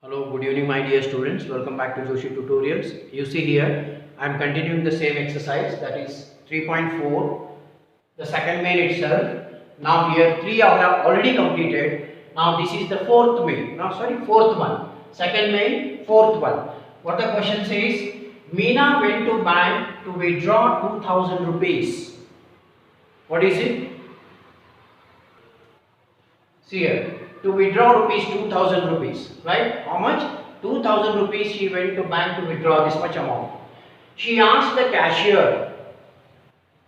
Hello, good evening my dear students. Welcome back to Joshi Tutorials. You see here, I am continuing the same exercise, that is 3.4, the second main itself. Now here 3 I have already completed. Now this is the fourth main. Fourth one. Second main, fourth one. What the question says, Meena went to bank to withdraw 2000 rupees. What is it? See here, to withdraw rupees 2000 rupees, right? How much? 2000 rupees she went to bank to withdraw this much amount. She asked the cashier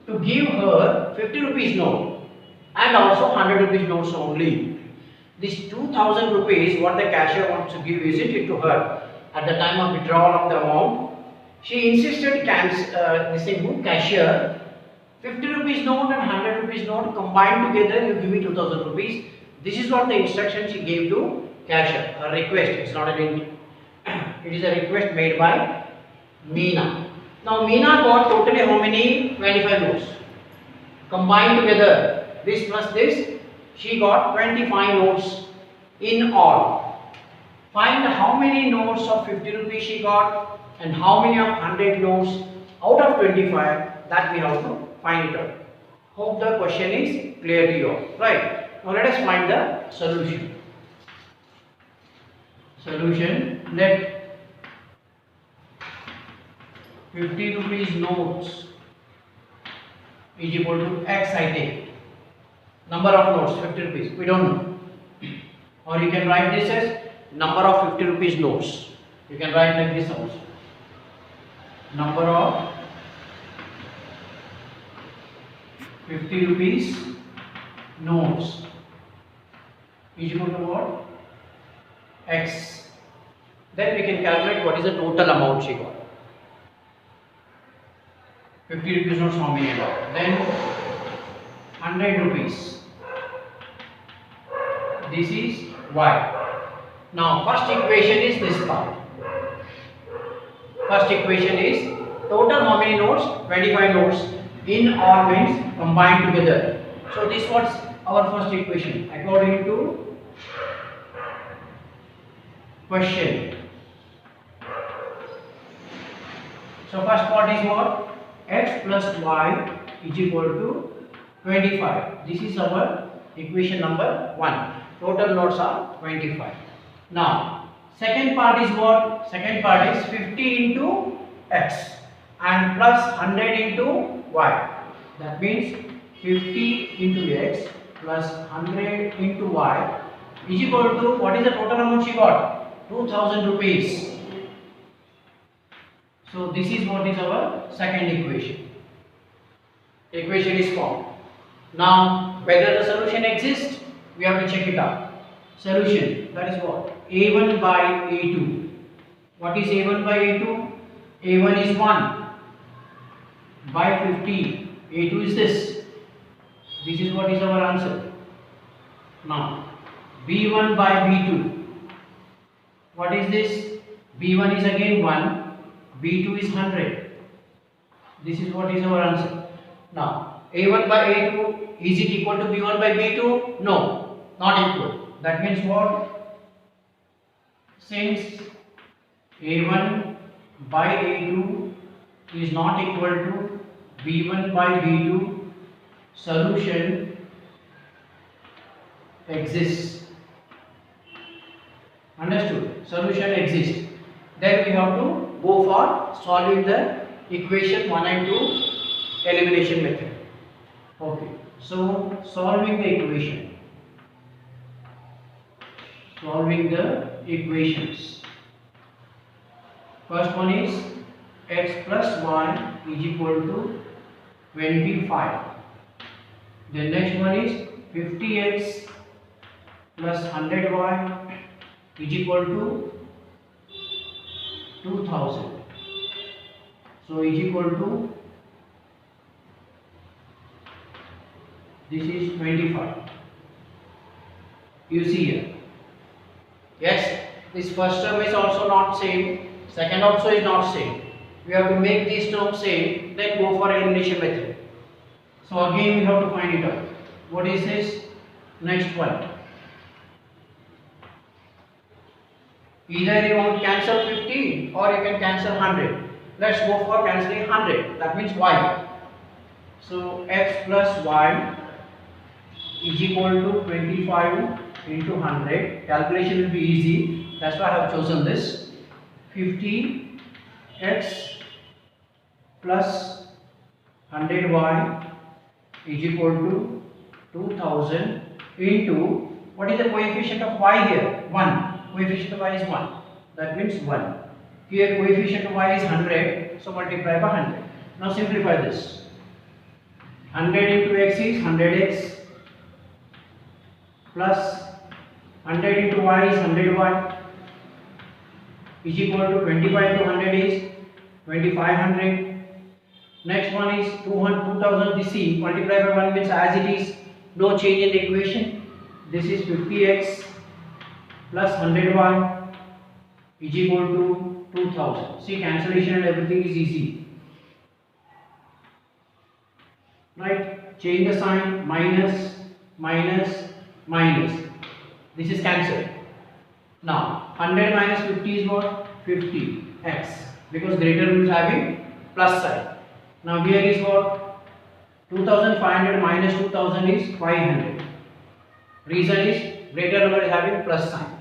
to give her 50 rupees note and also 100 rupees notes only. This 2000 rupees what the cashier wants to give, is it to her at the time of withdrawal of the amount. She insisted cashier, 50 rupees note and 100 rupees note combined together, you give me 2000 rupees. This is what the instruction she gave to cashier. A request. It's not an it is a request made by Meena. Now Meena got totally how many? 25 notes. Combined together, this plus this, she got 25 notes in all. Find how many notes of 50 rupees she got and how many of 100 notes out of 25, that we have to find it out. Hope the question is clear to you all. Right. Now let us find the solution. Solution, let 50 rupees notes is equal to X, I take. Number of notes, 50 rupees, we don't know. Or you can write this as number of 50 rupees notes. You can write like this also. Number of 50 rupees notes is equal to what? X. Then we can calculate what is the total amount she got. 50 rupees notes how many got? Then 100 rupees. This is Y. Now first equation is this part. First equation is total how many notes? 25 notes in all means combined together. So this was our first equation according to question. So first part is what? X plus Y is equal to 25. This is our equation number 1. Total notes are 25. Now second part is what? Second part is 50 into X and plus 100 into Y. That means 50 into X plus 100 into Y is equal to, what is the total amount she got? 2000 rupees. So this is what is our second equation. Equation is formed. Now whether the solution exists, we have to check it out. Solution, that is what? A1 by A2. What is A1 by A2? A1 is 1 by 50. A2 is this. This is what is our answer. Now B1 by B2. What is this? B1 is again 1, B2 is 100. This is what is our answer. Now A1 by A2, is it equal to B1 by B2? No, not equal. That means what? Since A1 by A2 is not equal to B1 by B2, solution exists. Understood? Solution exists. Then we have to go for solving the equation 1 and 2 elimination method. Okay. So solving the equation. Solving the equations. First one is X plus Y is equal to 25. The next one is 50X plus 100Y is equal to 2000. So is equal to, this is 25. You see here. Yes, this first term is also not same, second also is not same. We have to make these terms same, then go for elimination method. So again we have to find it out. What is this? Next one. Either you want to cancel 50 or you can cancel 100. Let's go for cancelling 100. That means y. So x plus y is equal to 25 into 100. Calculation will be easy. That's why I have chosen this. 50x plus 100y is equal to 2000 into, what is the coefficient of y here? 1. Coefficient of y is 1. That means 1. Here coefficient of y is 100. So multiply by 100. Now simplify this. 100 into x is 100x plus 100 into y is 100y is equal to 25 into 100 is 2500. Next one is 2000 DC multiplied by 1 means as it is, no change in the equation. This is 50x plus 100y is equal to 2000. See, cancellation and everything is easy. Right? Change the sign, minus, minus, minus. This is cancelled. Now 100 minus 50 is what? 50x, because greater means having plus sign. Now here is what? 2500 minus 2000 is 500. Reason is greater number is having plus sign.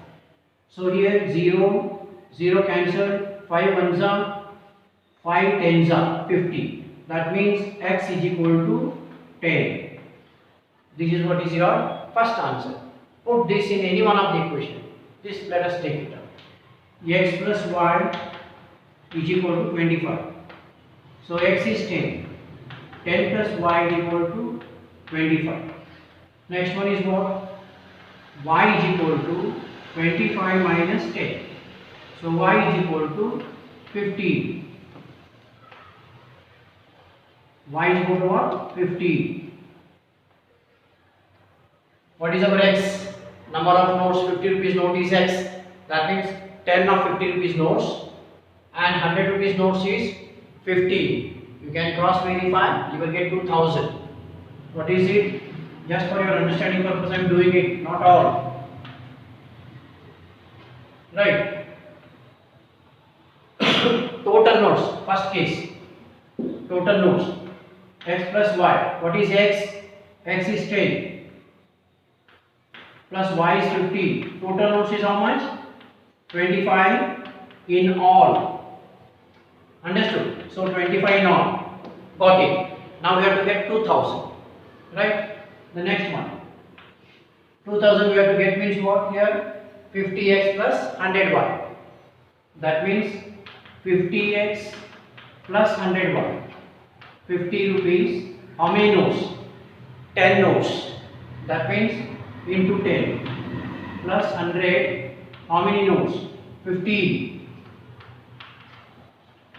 So here 0, 0 cancelled, 5 ones are, 5 tens are 50. That means x is equal to 10. This is what is your first answer. Put this in any one of the equation. This let us take it up. X plus y is equal to 25. So x is 10. 10 plus y is equal to 25. Next one is what? Y is equal to 25 minus 10. So y is equal to 15. Y is equal to what? 15. What is our x? Number of notes, 50 rupees note is x. That means 10 of 50 rupees notes and 100 rupees notes is 15. You can cross verify, you will get 2000. What is it? Just for your understanding purpose I am doing it, not all. Right. Total notes, first case. Total notes. X plus y. What is x? X is 10. Plus y is 15. Total notes is how much? 25 in all. Understood? So 25 in all. Got it. Now we have to get 2000. Right? The next one. 2000 we have to get means what here? 50x plus 100y. That means 50x plus 100y. 50 rupees. How many notes? 10 notes. That means into 10 plus 100. How many notes? 15.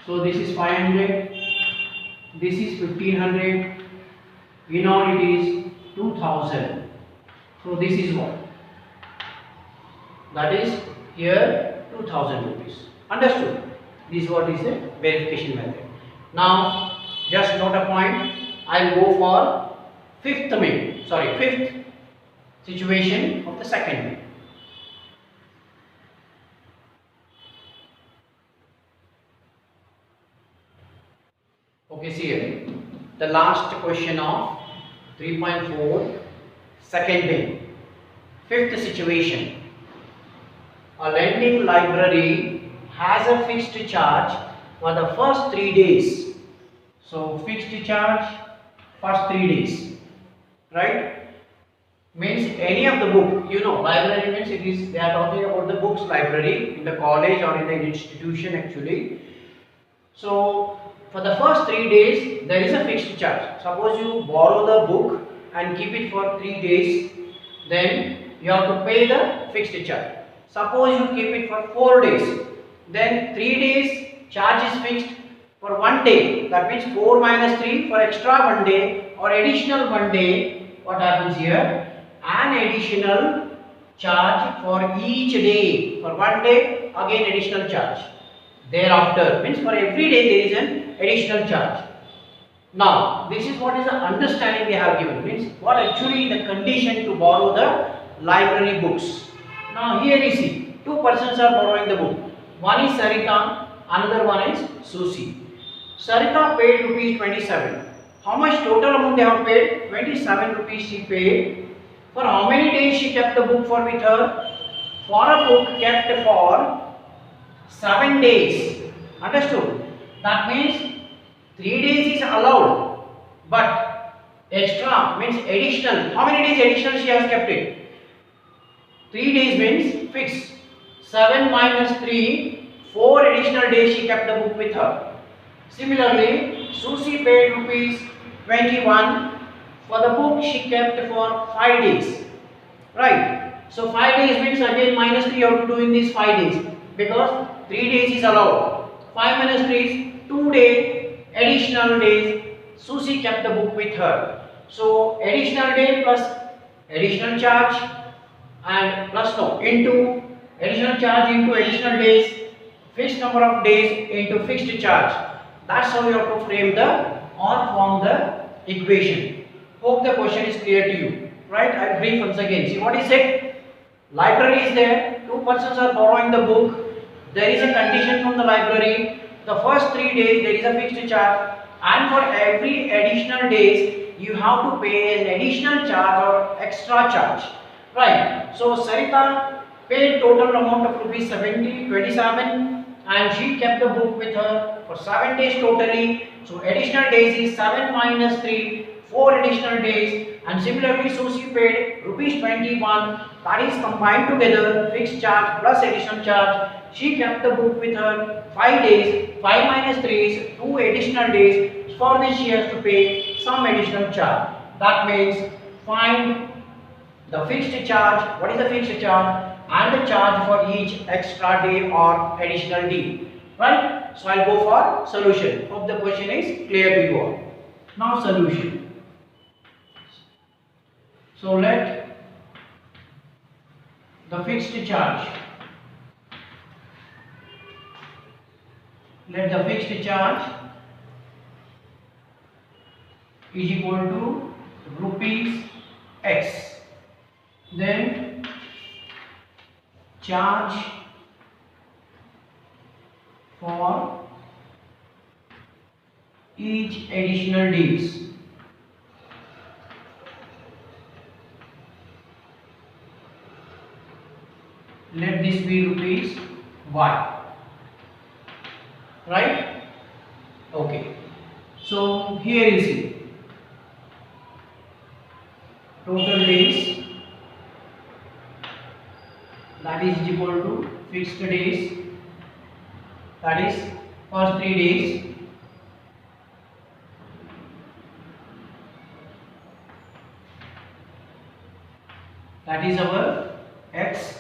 So this is 500. This is 1500. In all it is 2000. So this is what? That is here 2000 rupees. Understood? This is what is the verification method. Now just note a point. I will go for fifth situation of the second way. Okay, see here. The last question of 3.4, second day. Fifth situation. A lending library has a fixed charge for the first 3 days. So fixed charge first 3 days. Right? Means any of the book, you know, library means it is, they are talking about the books library in the college or in the institution actually. So for the first 3 days there is a fixed charge. Suppose you borrow the book and keep it for 3 days, then you have to pay the fixed charge. Suppose you keep it for 4 days, then 3 days charge is fixed. For 1 day, that means 4 minus 3 for extra 1 day or additional 1 day. What happens here? An additional charge for each day. For 1 day, again additional charge. Thereafter, means for every day there is an additional charge. Now, this is what is the understanding they have given. Means what actually the condition to borrow the library books. Now here you see, two persons are borrowing the book. One is Sarita, another one is Susie. Sarita paid rupees 27. How much total amount they have paid? 27 rupees she paid. For how many days she kept the book for with her? For a book kept for 7 days. Understood? That means 3 days is allowed, but extra means additional. How many days additional she has kept it? 3 days means fixed. 7 minus 3, 4 additional days she kept the book with her. Similarly, Susie paid rupees 21 for the book she kept for 5 days. Right? So 5 days means again minus 3 you have to do in these 5 days because 3 days is allowed. 5 minus 3 is 2 days additional days Susie kept the book with her. So additional day plus additional charge and plus no into additional charge into additional days, fixed number of days into fixed charge. That's how you have to frame the or form the equation. Hope the question is clear to you. Right? I'll brief once again. See what is it? Library is there. Two persons are borrowing the book. There is a condition from the library. The first 3 days there is a fixed charge, and for every additional days you have to pay an additional charge or extra charge. Right? So Sarita paid total amount of rupees 27 and she kept the book with her for 7 days totally. So additional days is 7 minus 3, 4 additional days, and similarly Susie paid rupees 21, that is combined together fixed charge plus additional charge. She kept the book with her 5 days, 5 minus 3 is 2 additional days. For this she has to pay some additional charge. That means find the fixed charge, what is the fixed charge, and the charge for each extra day or additional day. Right? So I'll go for solution. Hope the question is clear to you all. Now solution. So let the fixed charge is equal to rupees X. Then charge for each additional days. Let this be rupees Y. Right? Okay. So here you see total days, that is equal to fixed days, that is first 3 days, that is our X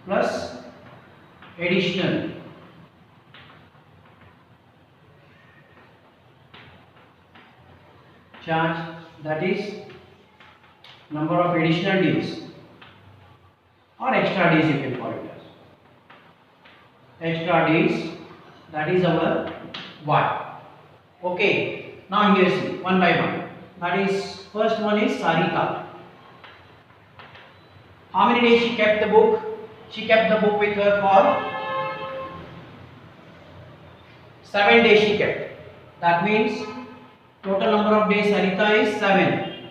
plus additional charge, that is number of additional days or extra days you can call it as extra days, that is our Y. Okay, now here see one by one. That is first one is Sarita. How many days she kept the book? She kept the book with her for 7 days she kept. That means total number of days Sarita is 7.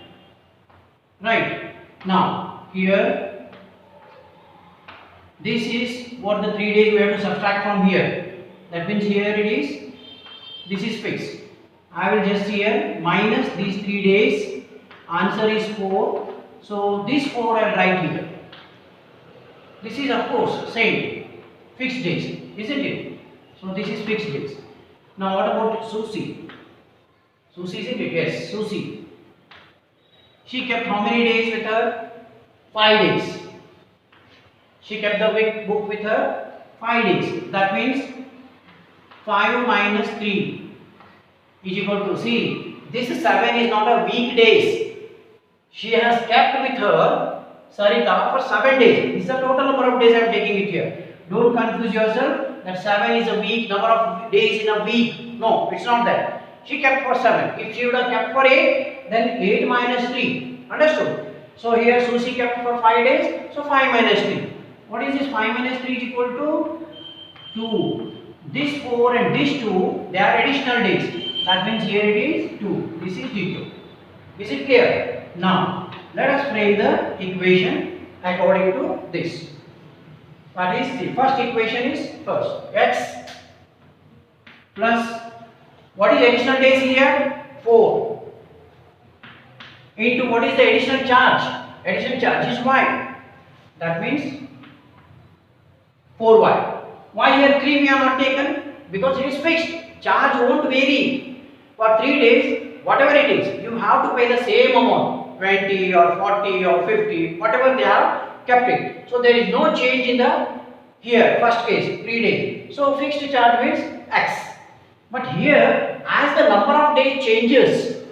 Right? Now here this is what the 3 days we have to subtract from here. That means here it is, this is fixed. I will just here minus these 3 days. Answer is 4. So this 4 I will write here. This is of course same fixed days, isn't it? So this is fixed days. Now what about Susie? Susie, isn't it? Yes, Susie. She kept how many days with her? 5 days. She kept the book with her 5 days. That means 5 minus 3 is equal to, see, this 7 is not a weekdays. She has kept with her Sarita for 7 days. This is the total number of days I am taking it here. Don't confuse yourself that 7 is a week, number of days in a week. No, it's not that. She kept for 7. If she would have kept for 8, then 8 minus 3. Understood? So here Susie kept for 5 days, so 5 minus 3. What is this? 5 minus 3 is equal to 2. This 4 and this 2, they are additional days. That means here it is 2. This is D2. Is it clear? Now, let us frame the equation according to this. That is, the first equation is first x plus, what is additional days here? 4 into what is the additional charge? Additional charge is y. That means 4y. Why here 3 we have not taken? Because it is fixed. Charge won't vary. For 3 days, whatever it is, you have to pay the same amount, 20 or 40 or 50, whatever they have kept it. So there is no change in the here first case 3 days. So fixed charge means x. But here, as the number of days changes,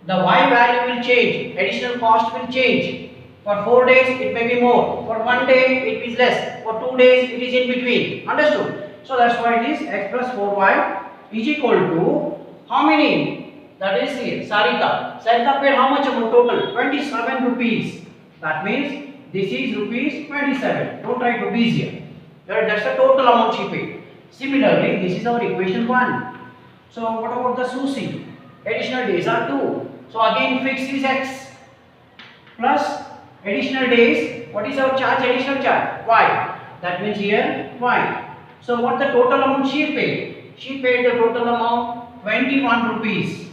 the y value will change, additional cost will change. For 4 days it may be more, for 1 day it is less, for 2 days it is in between. Understood? So that's why it is x plus 4y is equal to how many? That is here, Sarika. Sarika paid how much amount total? 27 rupees. That means this is rupees 27. Don't write rupees here. That's the total amount she paid. Similarly, this is our equation 1. So what about the Susi? Additional days are 2. So again fixed is x plus additional days. What is our charge? Additional charge y. That means here y. So what the total amount she paid? She paid the total amount 21 rupees.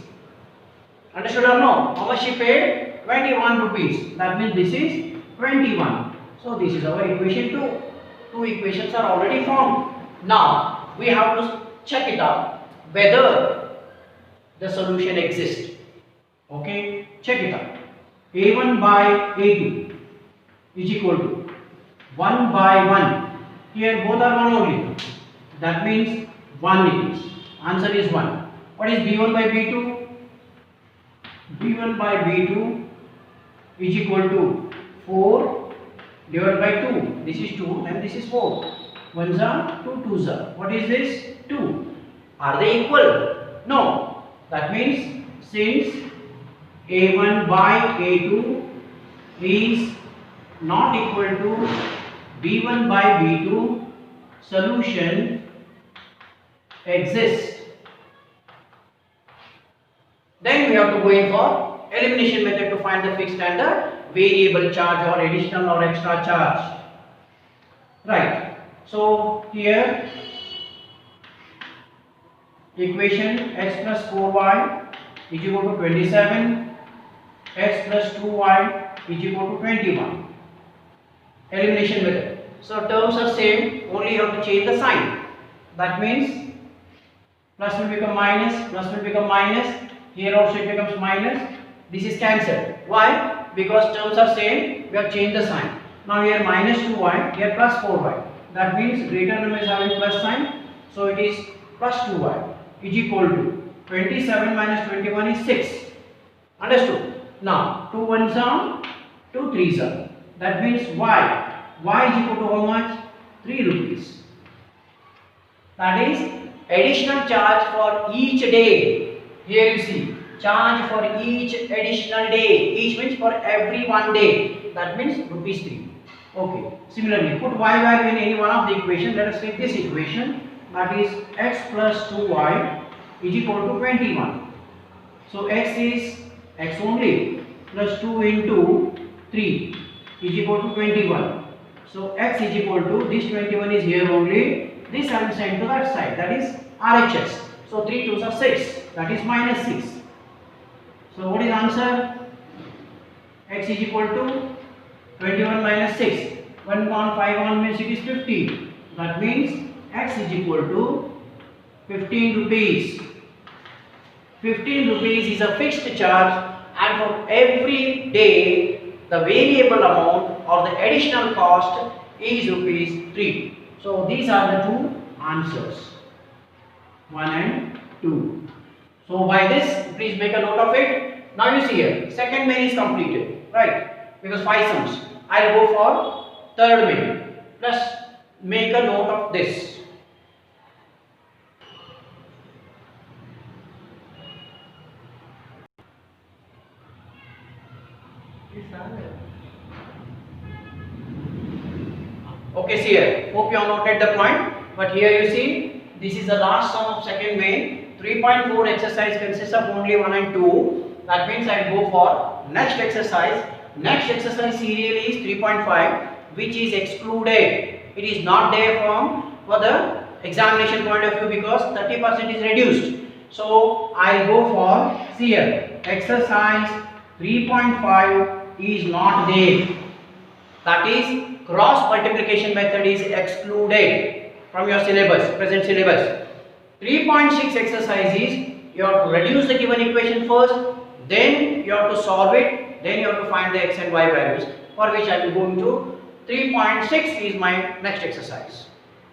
Understood or no? How much she paid? 21 rupees. That means this is 21. So this is our equation 2. Two equations are already formed. Now we have to check it out whether the solution exists. Okay, check it out. A1 by A2 is equal to 1 by 1. Here both are 1 only. That means 1 it is. Answer is 1. What is B1 by B2? B1 by B2 is equal to 4 divided by 2. This is 2 and this is 4. 1s are 2, 2s are. What is this? 2. Are they equal? No. That means since A1 by A2 is not equal to B1 by B2, solution exists. Then we have to go in for elimination method to find the fixed and the variable charge or additional or extra charge. Right. So here equation x plus 4y is equal to 27, x plus 2y is equal to 21. Elimination method. So terms are same, only you have to change the sign. That means plus will become minus, plus will become minus, here also it becomes minus, this is cancelled. Why? Because terms are same, we have changed the sign. Now here minus 2y, here plus 4y. That means greater number is having plus sign, so it is plus 2y is equal to 27 minus 21 is 6. Understood? Now 2 1s are 2 3s are. That means y is equal to how much? 3 rupees. That is additional charge for each day. Here you see charge for each additional day. Each means for every 1 day. That means rupees 3. Okay. Similarly, put y value in any one of the equation. Let us take this equation. That is x plus 2y is equal to 21. So x is x only plus 2 into 3 is equal to 21. So x is equal to this 21 is here only. This I will send to that side. That is RHS. So 3 2s are 6. That is minus 6. So what is answer? X is equal to 21 minus 6. 1 pound 5 on means it is 50. That means x is equal to 15 rupees. 15 rupees is a fixed charge, and for every day the variable amount or the additional cost is rupees 3. So these are the two answers, 1 and 2. So by this, please make a note of it. Now you see here, second main is completed, right? Because 5 sums. I will go for third main. Just make a note of this. Okay, see here. Hope you have noted the point. But here you see, this is the last sum of second main. 3.4 exercise consists of only 1 and 2. That means I will go for next exercise. Next exercise serial is 3.5, which is excluded. It is not there for the examination point of view because 30% is reduced. So I will go for, see here, exercise 3.5 is not there. That is, cross multiplication method is excluded from your syllabus, present syllabus. 3.6 exercise is, you have to reduce the given equation first, then you have to solve it, then you have to find the x and y values, for which I will go into 3.6 is my next exercise.